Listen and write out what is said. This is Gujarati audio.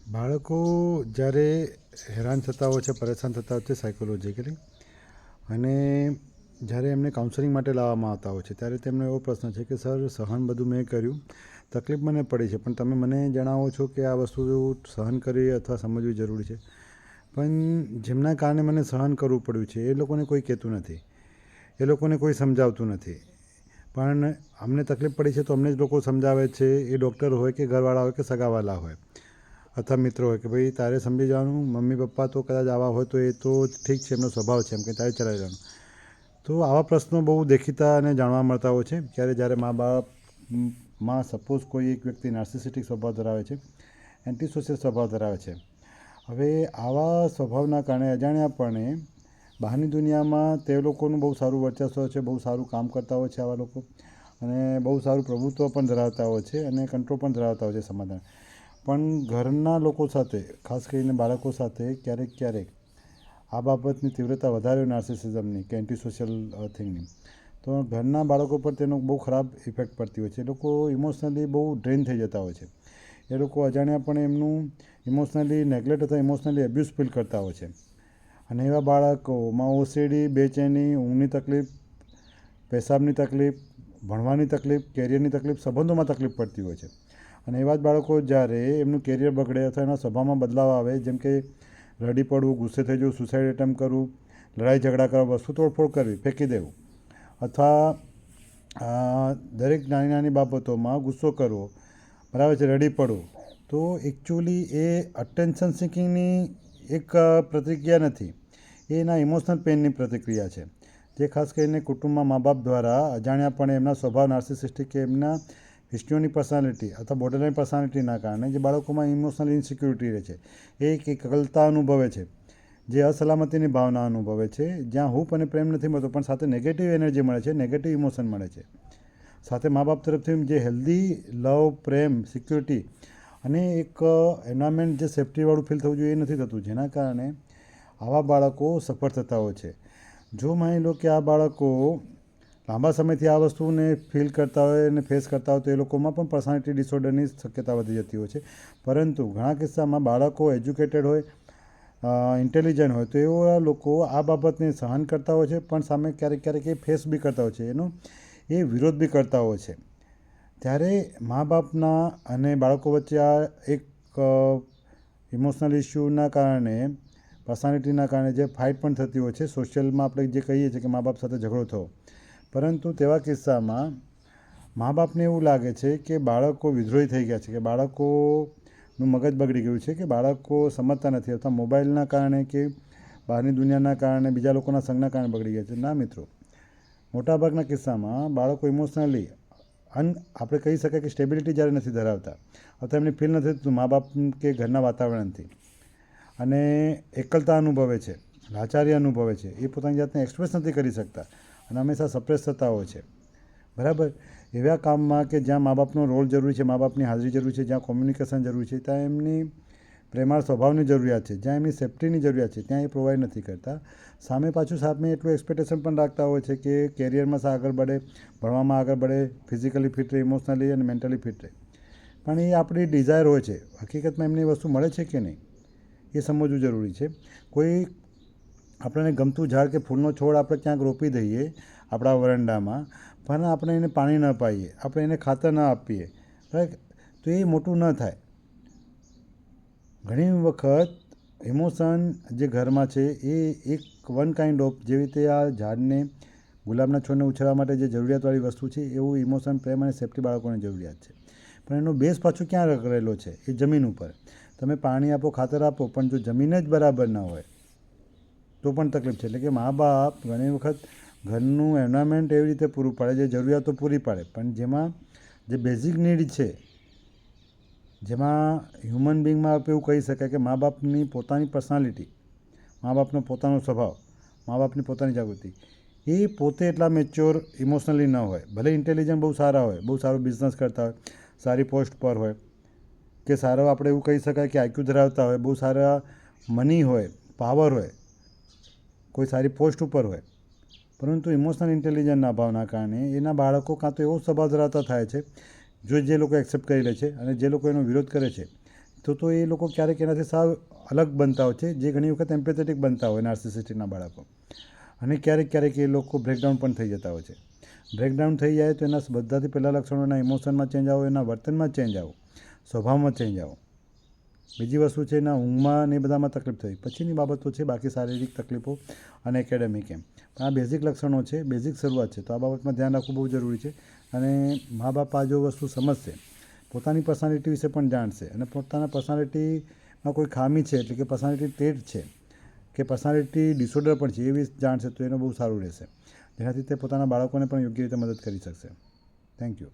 બાળકો જ્યારે હેરાન થતા હોય છે, પરેશાન થતા હોય છે સાયકોલોજીકલી, અને જ્યારે એમને કાઉન્સેલિંગ માટે લાવવામાં આવતા હોય છે ત્યારે તેમનો એવો પ્રશ્ન છે કે સર, સહન બધું મેં કર્યું, તકલીફ મને પડી છે, પણ તમે મને જણાવો છો કે આ વસ્તુ સહન કરવી અથવા સમજવી જરૂરી છે. પણ જેમના કારણે મને સહન કરવું પડ્યું છે એ લોકોને કોઈ કહેતું નથી, એ લોકોને કોઈ સમજાવતું નથી. પણ અમને તકલીફ પડી છે તો અમને જ લોકો સમજાવે છે, એ ડૉક્ટર હોય કે ઘરવાળા હોય કે સગાવાલા હોય અથવા મિત્રો હોય કે ભાઈ તારે સમજી જવાનું, મમ્મી પપ્પા તો કદાચ આવા હોય તો એ તો ઠીક છે, એમનો સ્વભાવ છે, એમ કે તારે ચલાવી જવાનું. તો આવા પ્રશ્નો બહુ દેખીતા અને જાણવા મળતા હોય છે જ્યારે મા બાપમાં સપોઝ કોઈ એક વ્યક્તિ નાર્સિસિસ્ટિક સ્વભાવ ધરાવે છે, એન્ટી સોશિયલ સ્વભાવ ધરાવે છે. હવે આવા સ્વભાવના કારણે અજાણ્યાપણે બહારની દુનિયામાં તે લોકોનું બહુ સારું વર્ચસ્વ છે, બહુ સારું કામ કરતા હોય છે આવા લોકો, અને બહુ સારું પ્રભુત્વ પણ ધરાવતા હોય છે અને કંટ્રોલ પણ ધરાવતા હોય છે સમાધાન. પણ ઘરના લોકો સાથે, ખાસ કરીને બાળકો સાથે ક્યારેક આ બાબતની તીવ્રતા વધારે નાર્સિસિઝમની કે એન્ટી સોશિયલ થિંગની, તો ઘરના બાળકો પર તેનો બહુ ખરાબ ઇફેક્ટ પડતી હોય છે. એ લોકો ઇમોશનલી બહુ ડ્રેન થઈ જતા હોય છે. એ લોકો અજાણ્યાપણે એમનું ઇમોશનલી નેગ્લેક્ટ અથવા ઇમોશનલી એબ્યુઝ ફીલ કરતા હોય છે. અને એવા બાળકોમાં ઓસીડી, બેચેની, ઊંઘની તકલીફ, પેશાબની તકલીફ, ભણવાની તકલીફ, કેરિયરની તકલીફ, સંબંધોમાં તકલીફ પડતી હોય છે. અને એવા જ બાળકો જ્યારે એમનું કેરિયર બગડે અથવા એના સ્વભાવમાં બદલાવ આવે, જેમ કે રડી પડવું, ગુસ્સે થઈ જવું, સુસાઇડ એટેમ્પ કરવું, લડાઈ ઝઘડા કરવા, વસ્તુ તોડફોડ કરવી, ફેંકી દેવું, અથવા દરેક નાની નાની બાબતોમાં ગુસ્સો કરવો, બરાબર છે, રડી પડવું, તો એકચ્યુઅલી એ અટેન્શન સિકિંગની એક પ્રતિક્રિયા નથી, એ એના ઇમોશનલ પેઇનની પ્રતિક્રિયા છે, જે ખાસ કરીને કુટુંબમાં મા બાપ દ્વારા અજાણ્યાપણે એમના સ્વભાવ નાર્સિસિસ્ટિક કે એમના હિસ્ટ્રીઓની પર્સનાલિટી અથવા બોર્ડરલાઇન પર્સનાલિટીના કારણે જે બાળકોમાં ઇમોશનલ ઇન્સિક્યુરિટી રહે છે, એ એક એકલતા અનુભવે છે, જે અસલામતીની ભાવના અનુભવે છે, જ્યાં હૂપ અને પ્રેમ નથી મળતો પણ સાથે નેગેટિવ એનર્જી મળે છે, નેગેટિવ ઇમોશન મળે છે. સાથે મા બાપ તરફથી જે હેલ્ધી લવ, પ્રેમ, સિક્યુરિટી અને એક એન્વાયરમેન્ટ જે સેફ્ટીવાળું ફીલ થવું જોઈએ એ નથી થતું, જેના કારણે આવા બાળકો સફળ થતા હોય છે. જો માની લો કે આ બાળકો લાંબા સમયથી આ વસ્તુને ફીલ કરતા હોય અને ફેસ કરતા હોય તો એ લોકોમાં પણ પર્સનાલિટી ડિસઓર્ડરની શક્યતા વધી જતી હોય છે. પરંતુ ઘણા કિસ્સામાં બાળકો એજ્યુકેટેડ હોય, ઇન્ટેલિજન્ટ હોય તો એવા લોકો આ બાબતને સહન કરતા હોય છે, પણ સામે ક્યારેક એ ફેસ બી કરતા હોય છે, એનો એ વિરોધ બી કરતા હોય છે. ત્યારે મા બાપના અને બાળકો વચ્ચે આ એક ઇમોશનલ ઇસ્યુના કારણે, પર્સનાલિટીના કારણે જે ફાઇટ પણ થતી હોય છે, સોશિયલમાં આપણે જે કહીએ છીએ કે મા બાપ સાથે ઝઘડો થવો, પરંતુ તેવા કિસ્સામાં મા બાપને એવું લાગે છે કે બાળકો વિદ્રોહી થઈ ગયા છે, કે બાળકોનું મગજ બગડી ગયું છે, કે બાળકો સમજતા નથી અથવા મોબાઈલના કારણે કે બહારની દુનિયાના કારણે, બીજા લોકોના સંગના કારણે બગડી ગયા છે. ના મિત્રો, મોટાભાગના કિસ્સામાં બાળકો ઇમોશનલી આપણે કહી શકાય કે સ્ટેબિલિટી જ્યારે નથી ધરાવતા અથવા એમને ફીલ નથી થતું મા બાપ કે ઘરના વાતાવરણથી, અને એકલતા અનુભવે છે, લાચારી અનુભવે છે, એ પોતાની જાતને એક્સપ્રેસ નથી કરી શકતા અને હંમેશા સપ્રેસ થતા હોય છે, બરાબર. એવા કામમાં કે જ્યાં મા બાપનો રોલ જરૂરી છે, મા બાપની હાજરી જરૂરી છે, જ્યાં કોમ્યુનિકેશન જરૂરી છે, ત્યાં એમની પ્રેમાળ સ્વભાવની જરૂરિયાત છે, જ્યાં એમની સેફ્ટીની જરૂરિયાત છે, ત્યાં એ પ્રોવાઈડ નથી કરતા. સામે એટલું એક્સપેક્ટેશન પણ રાખતા હોય છે કે કેરિયરમાં આગળ બઢે, ભણવામાં આગળ બઢે, ફિઝિકલી ફિટ રહે, ઇમોશનલી અને મેન્ટલી ફિટ રહે. પણ એ આપણી ડિઝાયર હોય છે, હકીકતમાં એમને વસ્તુ મળે છે કે નહીં એ સમજવું જરૂરી છે. કોઈ આપણને ગમતું ઝાડ કે ફૂલનો છોડ આપણે ક્યાંક રોપી દઈએ આપણા વરંડામાં, પણ આપણે એને પાણી ન પાઈએ, આપણે એને ખાતર ન આપીએ, રાઈટ, તો એ મોટું ન થાય. ઘણી વખત ઇમોશન જે ઘરમાં છે એ એક વન કાઇન્ડ ઓફ, જેવી રીતે આ ઝાડને, ગુલાબના છોડને ઉછેરવા માટે જે જરૂરિયાતવાળી વસ્તુ છે, એવું ઇમોશન, પ્રેમ અને સેફ્ટી બાળકોને જરૂરિયાત છે. પણ એનો બેઝ પાછું ક્યાં રહેલો છે? એ જમીન ઉપર. તમે પાણી આપો, ખાતર આપો, પણ જો જમીન જ બરાબર ન હોય તો પણ તકલીફ છે. એટલે કે મા બાપ ઘણી વખત ઘરનું એન્વાયરમેન્ટ એવી રીતે પૂરું પાડે, જે જરૂરિયાતો પૂરી પાડે, પણ જેમાં જે બેઝિક નીડ છે, જેમાં હ્યુમન બિંગમાં આપણે એવું કહી શકાય કે મા બાપની પોતાની પર્સનાલિટી, મા બાપનો પોતાનો સ્વભાવ, મા બાપની પોતાની જાગૃતિ, એ પોતે એટલા મેચ્યોર ઇમોશનલી ન હોય. ભલે ઇન્ટેલિજન્ટ બહુ સારા હોય, બહુ સારો બિઝનેસ કરતા હોય, સારી પોસ્ટ પર હોય, કે સારો આપણે એવું કહી શકાય કે આઈક્યુ ધરાવતા હોય, બહુ સારા મની હોય, પાવર હોય, કોઈ સારી પોસ્ટ ઉપર હોય, પરંતુ ઇમોશનલ ઇન્ટેલિજન્સના અભાવના કારણે એના બાળકો કાં તો એવો સ્વભાવ ધરાવતા થાય છે, જો જે લોકો એક્સેપ્ટ કરી લે છે, અને જે લોકો એનો વિરોધ કરે છે તો એ લોકો ક્યારેક એનાથી સાવ અલગ બનતા હોય છે, જે ઘણી વખત એમ્પેથેટિક બનતા હોય નાર્સિસિસ્ટિકના બાળકો. અને ક્યારેક એ લોકો બ્રેકડાઉન પણ થઈ જતા હોય છે. બ્રેકડાઉન થઈ જાય તો એના બધાથી પહેલાં લક્ષણો એના ઇમોશનમાં ચેન્જ આવો, એના વર્તનમાં ચેન્જ આવો, સ્વભાવમાં ચેન્જ આવો. બીજી વસ્તુ છે એના ઊંઘમાં ને એ બધામાં તકલીફ થઈ. પછીની બાબતો છે બાકી શારીરિક તકલીફો અને એકેડેમિક એમ. આ બેઝિક લક્ષણો છે, બેઝિક શરૂઆત છે. તો આ બાબતમાં ધ્યાન રાખવું બહુ જરૂરી છે. અને મા બાપ આ જો વસ્તુ સમજશે, પોતાની પર્સનાલિટી વિશે પણ જાણશે અને પોતાના પર્સનાલિટીમાં કોઈ ખામી છે એટલે કે પર્સનાલિટી ટ્રેટ છે કે પર્સનાલિટી ડિસઓર્ડર પણ છે એ બી જાણશે તો એનું બહુ સારું રહેશે, જેનાથી તે પોતાના બાળકોને પણ યોગ્ય રીતે મદદ કરી શકશે. Thank you.